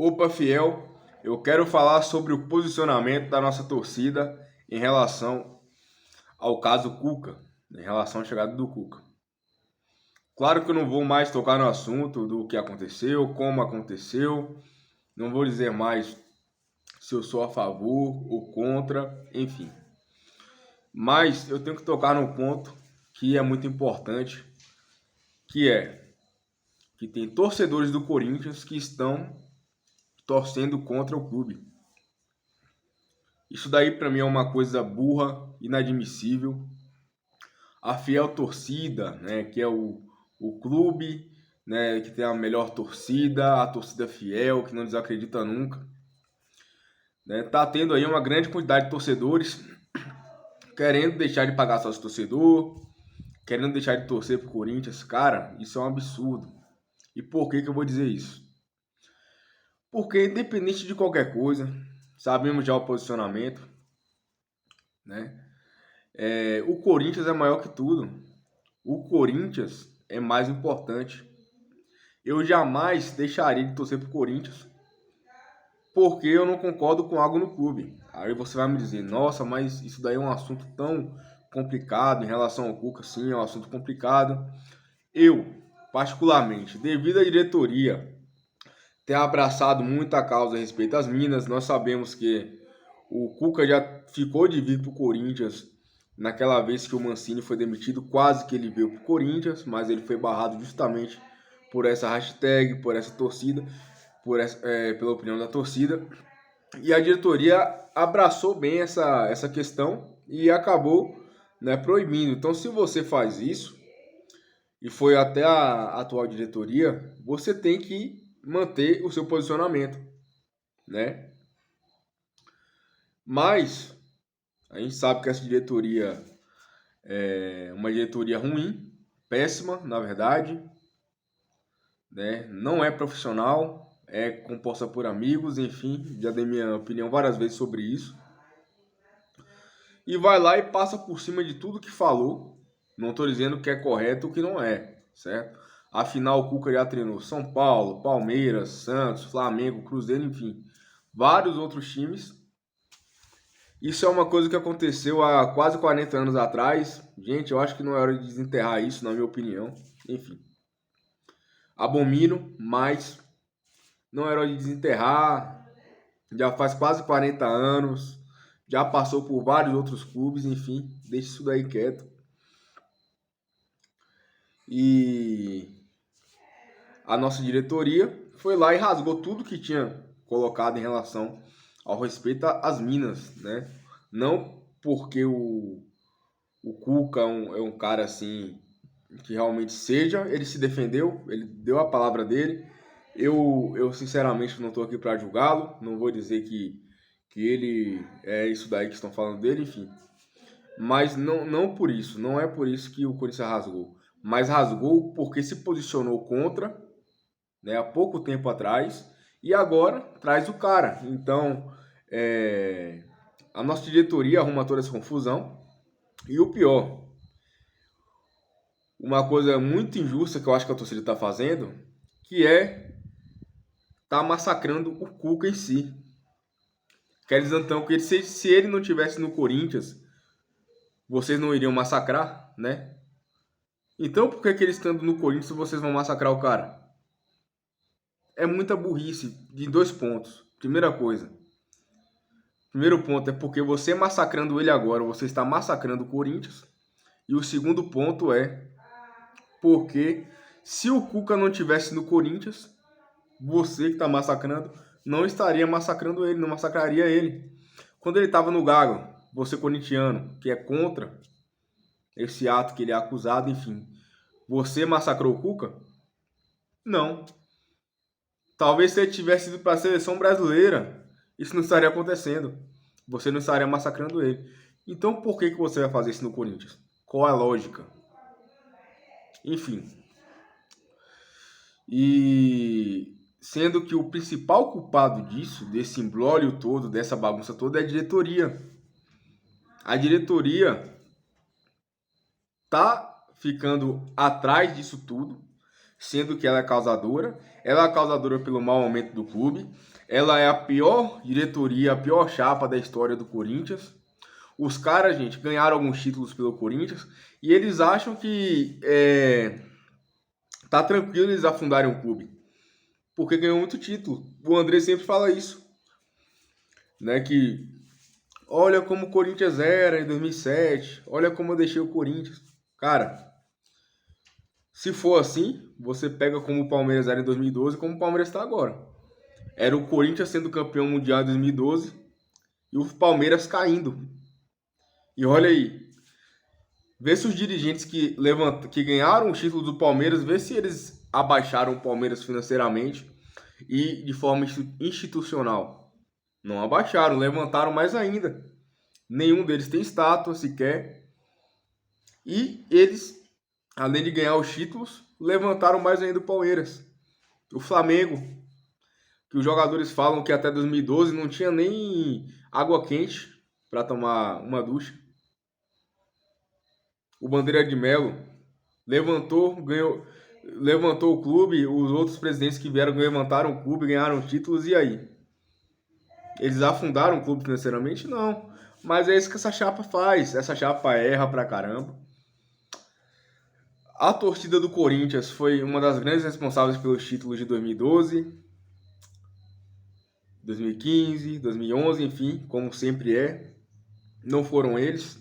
Opa, fiel, eu quero falar sobre o posicionamento da nossa torcida em relação ao caso Cuca, em relação à chegada do Cuca. Claro que eu não vou mais tocar no assunto do que aconteceu, como aconteceu, não vou dizer mais se eu sou a favor ou contra, enfim. Mas eu tenho que tocar num ponto que é muito importante, que é que tem torcedores do Corinthians que estão torcendo contra o clube. Isso daí para mim é uma coisa burra, inadmissível. A fiel torcida, né, que é o clube, né, que tem a melhor torcida, a torcida fiel, que não desacredita nunca, né, tá tendo aí uma grande quantidade de torcedores querendo deixar de pagar sócio torcedor, querendo deixar de torcer pro Corinthians. Cara, isso é um absurdo. E por que que eu vou dizer isso? Porque independente de qualquer coisa, sabemos já o posicionamento, né? O Corinthians é maior que tudo. O Corinthians é mais importante. Eu jamais deixaria de torcer pro Corinthians porque eu não concordo com algo no clube. Aí você vai me dizer, nossa, mas isso daí é um assunto tão complicado em relação ao Cuca, sim, é um assunto complicado. Eu, particularmente, devido à diretoria ter abraçado muito a causa a respeito das Minas, nós sabemos que o Cuca já ficou de vir pro Corinthians naquela vez que o Mancini foi demitido, quase que ele veio pro Corinthians, mas ele foi barrado justamente por essa hashtag, por essa torcida, pela opinião da torcida. E a diretoria abraçou bem essa questão e acabou, né, proibindo. Então, se você faz isso e foi até a atual diretoria, você tem que manter o seu posicionamento, né? Mas a gente sabe que essa diretoria é uma diretoria ruim, péssima, na verdade, né? Não é profissional, é composta por amigos, enfim, já dei minha opinião várias vezes sobre isso. E vai lá e passa por cima de tudo que falou. Não estou dizendo que é correto ou que não é, certo? Afinal, o Cuca já treinou São Paulo, Palmeiras, Santos, Flamengo, Cruzeiro, enfim, vários outros times. Isso é uma coisa que aconteceu há quase 40 anos atrás. Gente, eu acho que não é hora de desenterrar isso, na minha opinião. Enfim, abomino, mas não é hora de desenterrar. Já faz quase 40 anos, já passou por vários outros clubes, enfim, deixa isso daí quieto. E a nossa diretoria foi lá e rasgou tudo que tinha colocado em relação ao respeito às Minas, né? Não porque o Cuca é um cara assim que realmente seja, ele se defendeu, ele deu a palavra dele. Eu sinceramente não estou aqui para julgá-lo, não vou dizer que ele é isso daí que estão falando dele, enfim. Mas não por isso, não é por isso que o Corinthians rasgou. Mas rasgou porque se posicionou contra, né, há pouco tempo atrás, e agora traz o cara. Então, a nossa diretoria arruma toda essa confusão. E o pior, uma coisa muito injusta que eu acho que a torcida está fazendo, que é tá massacrando o Cuca em si. Quer dizer então que se ele não tivesse no Corinthians, vocês não iriam massacrar, né? Então por que que ele estando no Corinthians vocês vão massacrar o cara? É muita burrice de dois pontos. Primeira coisa, primeiro ponto é porque você massacrando ele agora, você está massacrando o Corinthians. E o segundo ponto é porque se o Cuca não tivesse no Corinthians, você que está massacrando não estaria massacrando ele, não massacraria ele. Quando ele estava no Galo, você corintiano, que é contra esse ato que ele é acusado, enfim, você massacrou o Cuca? Não. Talvez se ele tivesse ido para a seleção brasileira, isso não estaria acontecendo. Você não estaria massacrando ele. Então por que você vai fazer isso no Corinthians? Qual a lógica? Enfim. E sendo que o principal culpado disso, desse imbróglio todo, dessa bagunça toda, é a diretoria. A diretoria tá ficando atrás disso tudo, sendo que ela é causadora. ela é a causadora pelo mau momento do clube, ela é a pior diretoria, a pior chapa da história do Corinthians. Os caras, gente, ganharam alguns títulos pelo Corinthians e eles acham que tá tranquilo eles afundarem o clube, porque ganhou muito título. O André sempre fala isso, né? Que olha como o Corinthians era em 2007, olha como eu deixei o Corinthians. Cara, se for assim, você pega como o Palmeiras era em 2012 e como o Palmeiras está agora. Era o Corinthians sendo campeão mundial em 2012 e o Palmeiras caindo. E olha aí, vê se os dirigentes que ganharam o título do Palmeiras, vê se eles abaixaram o Palmeiras financeiramente e de forma institucional. Não abaixaram, levantaram mais ainda. Nenhum deles tem estátua sequer. E eles, além de ganhar os títulos, levantaram mais ainda o Palmeiras. O Flamengo, que os jogadores falam que até 2012 não tinha nem água quente para tomar uma ducha. O Bandeira de Melo levantou o clube, os outros presidentes que vieram levantaram o clube, ganharam títulos, e aí? Eles afundaram o clube financeiramente? Não. Mas é isso que essa chapa faz. Essa chapa erra pra caramba. A torcida do Corinthians foi uma das grandes responsáveis pelos títulos de 2012, 2015, 2011, enfim, como sempre é. Não foram eles.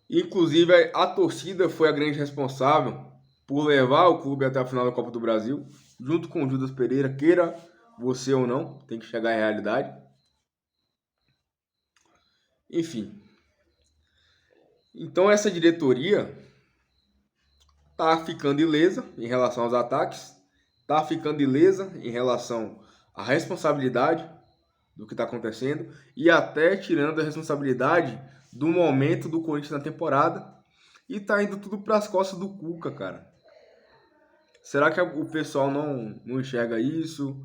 Inclusive, a torcida foi a grande responsável por levar o clube até a final da Copa do Brasil, junto com o Judas Pereira, queira você ou não, tem que chegar à realidade. Enfim. Então essa diretoria tá ficando ilesa em relação aos ataques, tá ficando ilesa em relação à responsabilidade do que está acontecendo e até tirando a responsabilidade do momento do Corinthians na temporada e tá indo tudo para as costas do Cuca, cara. Será que o pessoal não enxerga isso?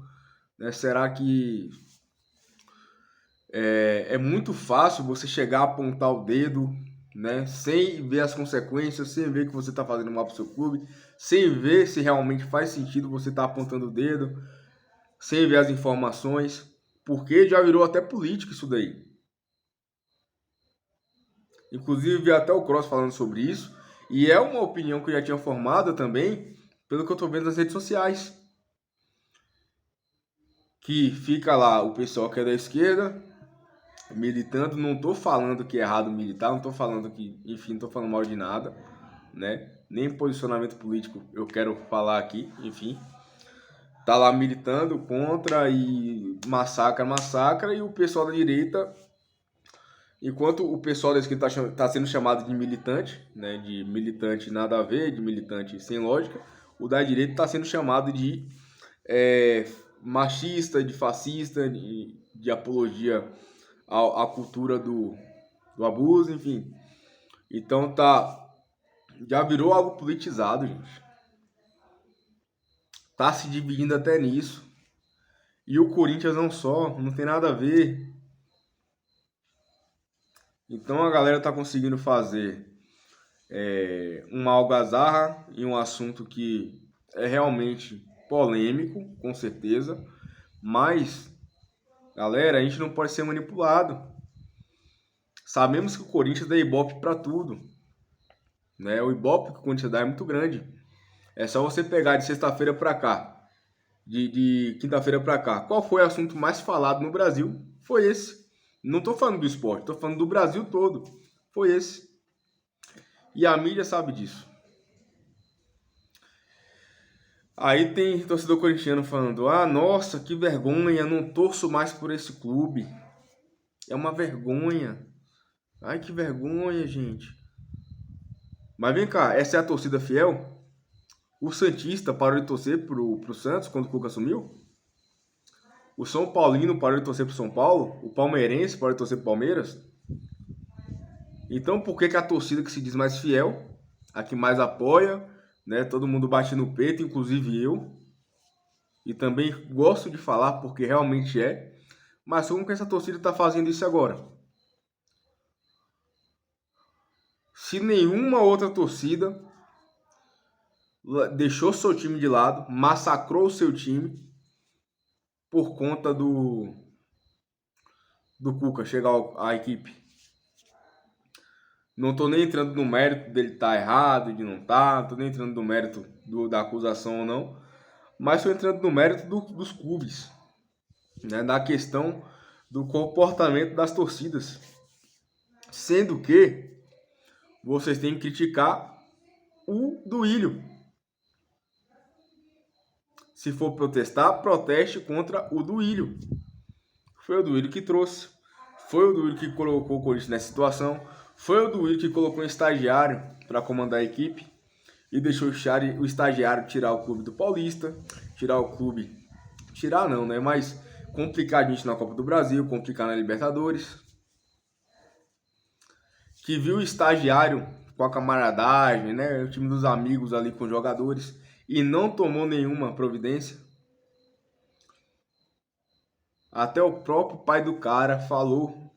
Né? Será que é muito fácil você chegar a apontar o dedo, né? Sem ver as consequências, sem ver que você está fazendo mal para o seu clube, sem ver se realmente faz sentido você estar apontando o dedo, sem ver as informações, porque já virou até política isso daí. Inclusive, vi até o Cross falando sobre isso, e é uma opinião que eu já tinha formada também, pelo que eu estou vendo nas redes sociais. Que fica lá o pessoal que é da esquerda, militando, não tô falando que é errado militar, não tô falando que, enfim, não tô falando mal de nada, né? Nem posicionamento político eu quero falar aqui, enfim. Tá lá militando contra e massacra, e o pessoal da direita, enquanto o pessoal da esquerda tá sendo chamado de militante, né? De militante nada a ver, de militante sem lógica, o da direita tá sendo chamado de machista, de fascista, de apologia à cultura do abuso, enfim. Então já virou algo politizado, gente. Tá se dividindo até nisso. E o Corinthians não tem nada a ver. Então a galera tá conseguindo fazer uma algazarra em um assunto que é realmente polêmico, com certeza. Mas, galera, a gente não pode ser manipulado. Sabemos que o Corinthians dá ibope para tudo, né? O ibope que o Corinthians dá é muito grande. É só você pegar de sexta-feira para cá, de quinta-feira para cá. Qual foi o assunto mais falado no Brasil? Foi esse. Não tô falando do esporte, tô falando do Brasil todo. Foi esse. E a mídia sabe disso. Aí tem torcedor corintiano falando: ah, nossa, que vergonha, não torço mais por esse clube. É uma vergonha. Ai, que vergonha, gente. Mas vem cá, essa é a torcida fiel? O Santista parou de torcer pro Santos quando o Cuca assumiu? O São Paulino parou de torcer pro São Paulo? O palmeirense parou de torcer pro Palmeiras? Então por que a torcida que se diz mais fiel, a que mais apoia, né? Todo mundo bate no peito, inclusive eu. E também gosto de falar porque realmente é. Mas como que essa torcida está fazendo isso agora? Se nenhuma outra torcida deixou seu time de lado, massacrou o seu time por conta do Cuca chegar à equipe. Não tô nem entrando no mérito dele estar errado, de não estar, não tô nem entrando no mérito da acusação ou não, mas tô entrando no mérito dos clubes, né, da questão do comportamento das torcidas. Sendo que vocês têm que criticar o Duílio. Se for protestar, proteste contra o Duílio. Foi o Duílio que trouxe. Foi o Duílio que colocou o Corinthians nessa situação. Foi o Duílio que colocou um estagiário para comandar a equipe e deixou o estagiário tirar o clube do Paulista, tirar o clube... Tirar não, né? Mas complicar a gente na Copa do Brasil, complicar na Libertadores. Que viu o estagiário com a camaradagem, né? O time dos amigos ali com os jogadores e não tomou nenhuma providência. Até o próprio pai do cara falou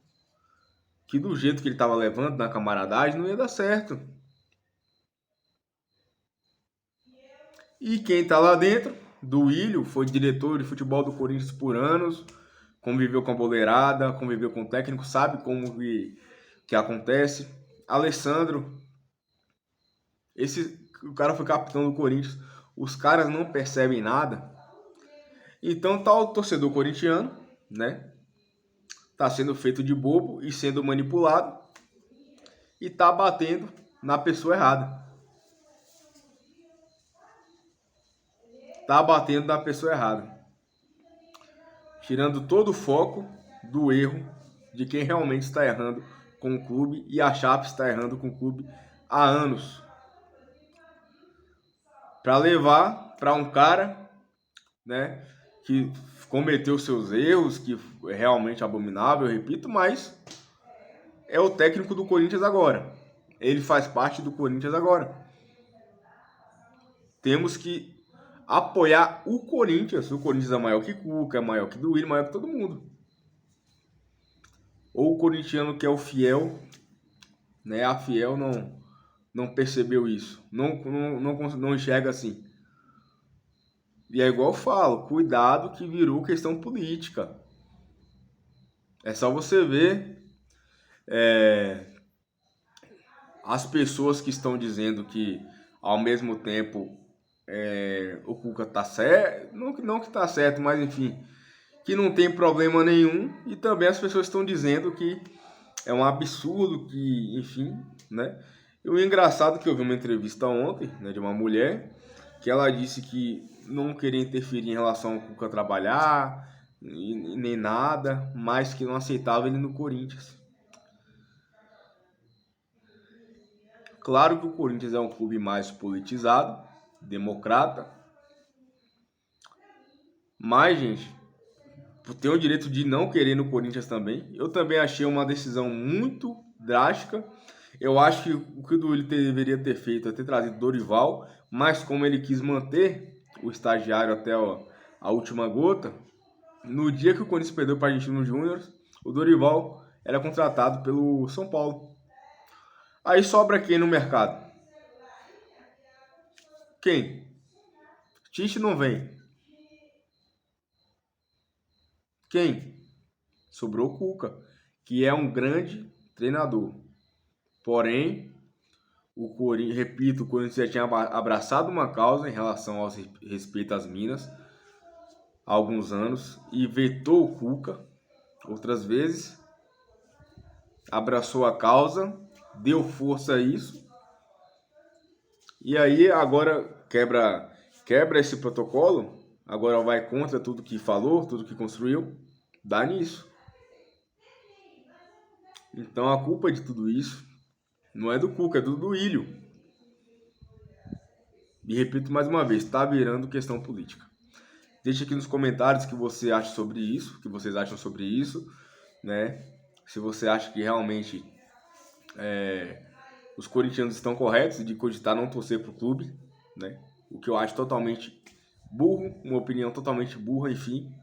que do jeito que ele estava levando na camaradagem não ia dar certo. E quem tá lá dentro, Duílio, foi diretor de futebol do Corinthians por anos, conviveu com a boleirada, conviveu com o técnico, sabe como que acontece. Alessandro, o cara foi capitão do Corinthians, os caras não percebem nada. Então tá o torcedor corintiano, né? Tá sendo feito de bobo e sendo manipulado e tá batendo na pessoa errada. Tá batendo na pessoa errada. Tirando todo o foco do erro de quem realmente está errando com o clube, e a Chape está errando com o clube há anos. Para levar para um cara, né, que cometeu seus erros, que é realmente abominável, eu repito, mas é o técnico do Corinthians agora. Ele faz parte do Corinthians agora. Temos que apoiar o Corinthians. O Corinthians é maior que Cuca, é maior que Duílio, maior que todo mundo. Ou o corintiano que é o fiel, né? A fiel não percebeu isso. Não enxerga assim. E é igual eu falo, cuidado que virou questão política. É só você ver as pessoas que estão dizendo que ao mesmo tempo o Cuca tá certo, não que tá certo, mas enfim, que não tem problema nenhum, e também as pessoas estão dizendo que é um absurdo, que, enfim, né? E o engraçado é que eu vi uma entrevista ontem, né, de uma mulher, que ela disse que não queria interferir em relação ao Cuca trabalhar, nem nada, mas que não aceitava ele no Corinthians. Claro que o Corinthians é um clube mais politizado, democrata, mas, gente, tem o direito de não querer no Corinthians também. Eu também achei uma decisão muito drástica. Eu acho que o que o Duílio deveria ter feito é ter trazido Dorival, mas como ele quis manter o estagiário até a última gota, no dia que o Corinthians perdeu para o Argentino Júnior, o Dorival era contratado pelo São Paulo. Aí sobra quem no mercado? Quem? Tite não vem. Quem? Sobrou o Cuca, que é um grande treinador. Porém, o Corinthians, repito, o Corinthians já tinha abraçado uma causa em relação ao respeito às minas há alguns anos e vetou o Cuca outras vezes, abraçou a causa, deu força a isso, e aí agora quebra esse protocolo, agora vai contra tudo que falou, tudo que construiu, dá nisso. Então a culpa de tudo isso não é do Cuca, é do Duílio. E repito mais uma vez, está virando questão política. Deixe aqui nos comentários o que você acha sobre isso, o que vocês acham sobre isso, né? Se você acha que realmente os corintianos estão corretos de cogitar não torcer para o clube, né? O que eu acho totalmente burro, uma opinião totalmente burra, enfim,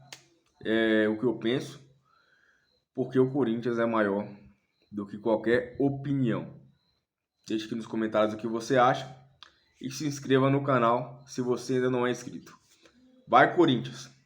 é o que eu penso, porque o Corinthians é maior do que qualquer opinião. Deixe aqui nos comentários o que você acha. e se inscreva no canal se você ainda não é inscrito. Vai, Corinthians!